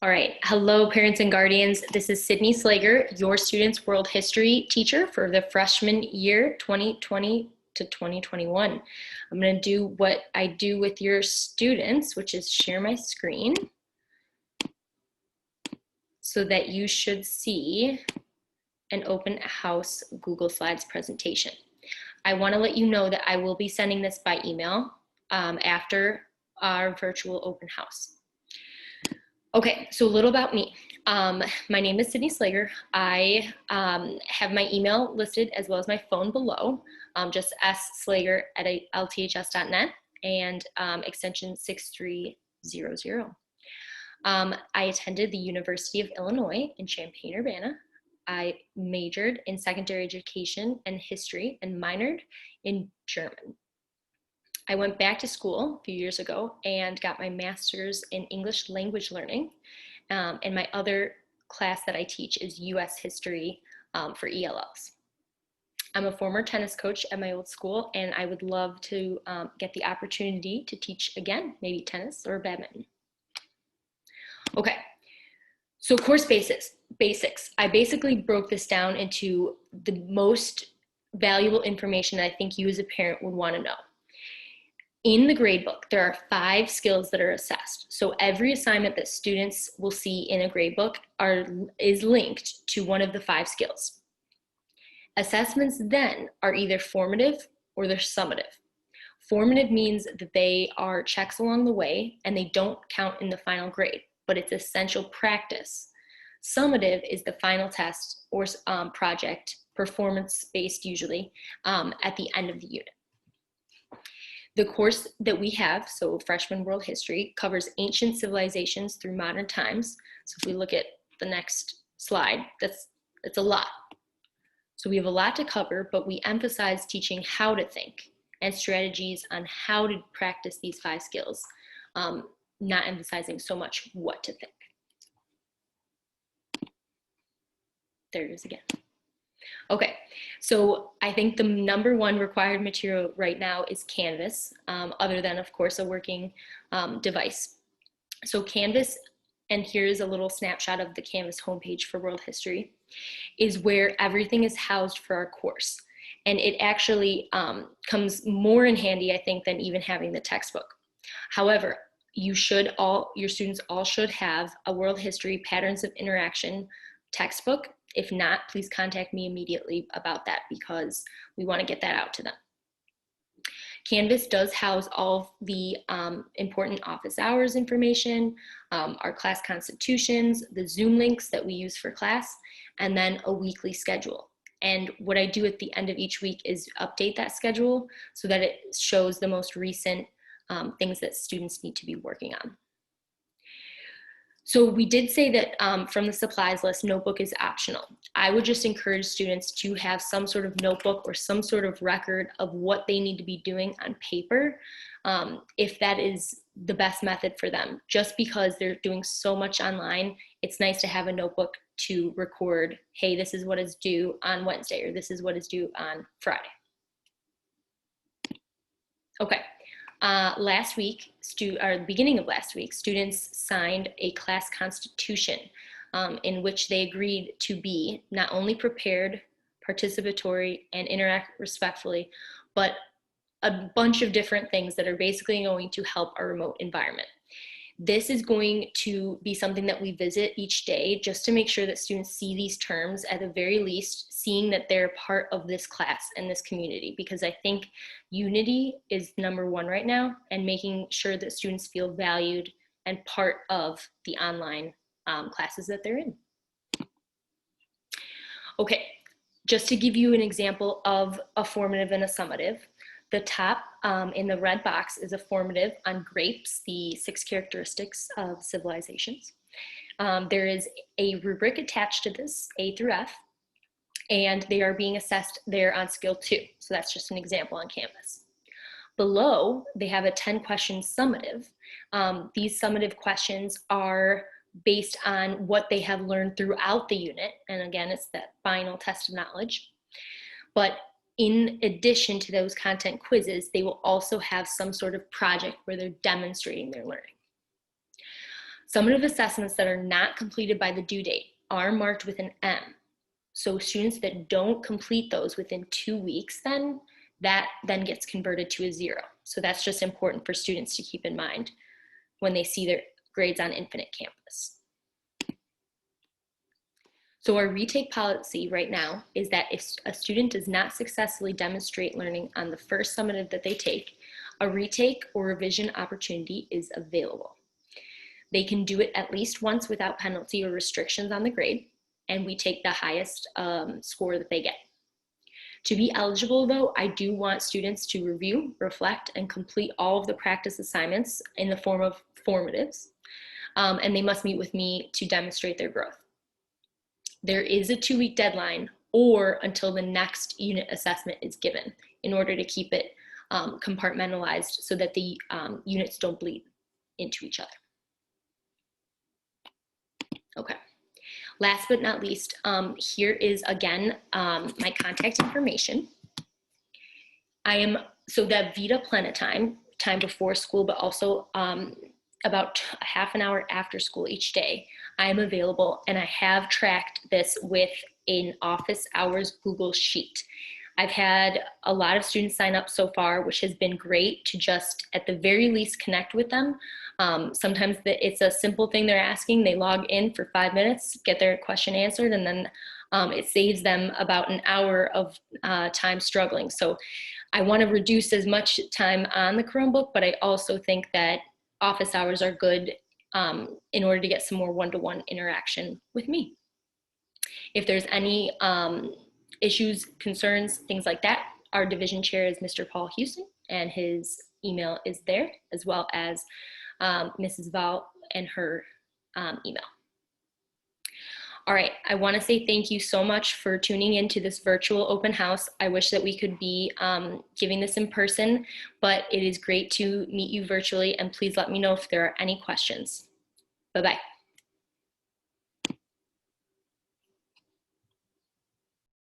All right. Hello, parents and guardians. This is Sydney Slager, your student's world history teacher for the freshman year 2020 to 2021. I'm going to do what I do with your students, which is share my screen so that you should see an open house Google Slides presentation. I want to let you know that I will be sending this by email after our virtual open house. Okay, so a little about me. My name is Sydney Slager. I have my email listed as well as my phone below, just sslager@lths.net and extension 6300. I attended the University of Illinois in Champaign-Urbana. I majored in secondary education and history and minored in German. I went back to school a few years ago and got my master's in English language learning. And my other class that I teach is US history for ELLs. I'm a former tennis coach at my old school, and I would love to get the opportunity to teach again, maybe tennis or badminton. Okay, so course basics. I basically broke this down into the most valuable information that I think you as a parent would want to know. In the gradebook, there are 5 skills that are assessed. So every assignment that students will see in a gradebook is linked to one of the 5 skills. Assessments then are either formative or they're summative. Formative means that they are checks along the way and they don't count in the final grade, but it's essential practice. Summative is the final test or project, performance-based usually, at the end of the unit. The course that we have, so Freshman World History, covers ancient civilizations through modern times. So if we look at the next slide, that's a lot. So we have a lot to cover, but we emphasize teaching how to think and strategies on how to practice these 5 skills, not emphasizing so much what to think. There it is again. Okay, so I think the #1 required material right now is Canvas, other than, of course, a working device. So Canvas, and here's a little snapshot of the Canvas homepage for World History, is where everything is housed for our course. And it actually comes more in handy, I think, than even having the textbook. However, your students all should have a World History Patterns of Interaction textbook. If not, please contact me immediately about that because we want to get that out to them. Canvas does house all the important office hours information, our class constitutions, the Zoom links that we use for class, and then a weekly schedule. And what I do at the end of each week is update that schedule so that it shows the most recent things that students need to be working on. So we did say that from the supplies list, notebook is optional. I would just encourage students to have some sort of notebook or some sort of record of what they need to be doing on paper, if that is the best method for them. Just because they're doing so much online, it's nice to have a notebook to record, hey, this is what is due on Wednesday, or this is what is due on Friday. Okay. Last week, the beginning of last week, students signed a class constitution in which they agreed to be not only prepared, participatory, and interact respectfully, but a bunch of different things that are basically going to help our remote environment. This is going to be something that we visit each day just to make sure that students see these terms, at the very least, seeing that they're part of this class and this community, because I think unity is #1 right now, and making sure that students feel valued and part of the online classes that they're in. Okay, just to give you an example of a formative and a summative, the top in the red box is a formative on grapes, the 6 characteristics of civilizations. There is a rubric attached to this, A through F, and they are being assessed there on skill 2. So that's just an example on Canvas. Below, they have a 10-question summative. These summative questions are based on what they have learned throughout the unit. And again, it's that final test of knowledge. But in addition to those content quizzes, they will also have some sort of project where they're demonstrating their learning. Summative assessments that are not completed by the due date are marked with an M. So students that don't complete those within 2 weeks, that gets converted to a 0. So that's just important for students to keep in mind when they see their grades on Infinite Campus. So our retake policy right now is that if a student does not successfully demonstrate learning on the first summative that they take, a retake or revision opportunity is available. They can do it at least once without penalty or restrictions on the grade, and we take the highest score that they get. To be eligible, though, I do want students to review, reflect, and complete all of the practice assignments in the form of formatives, and they must meet with me to demonstrate their growth. There is a 2-week deadline or until the next unit assessment is given in order to keep it compartmentalized so that the units don't bleed into each other. Okay. Last but not least, here is again my contact information. So that Vita Plena time before school, but also about a half an hour after school each day, I am available, and I have tracked this with an office hours Google Sheet. I've had a lot of students sign up so far, which has been great to just at the very least connect with them. Sometimes it's a simple thing they're asking. They log in for 5 minutes, get their question answered, and then it saves them about an hour of time struggling. So I want to reduce as much time on the Chromebook, but I also think that office hours are good in order to get some more one-to-one interaction with me. If there's any issues, concerns, things like that, our division chair is Mr. Paul Houston, and his email is there, as well as Mrs. Val and her email. All right, I want to say thank you so much for tuning into this virtual open house. I wish that we could be giving this in person, but it is great to meet you virtually, and please let me know if there are any questions. Bye-bye.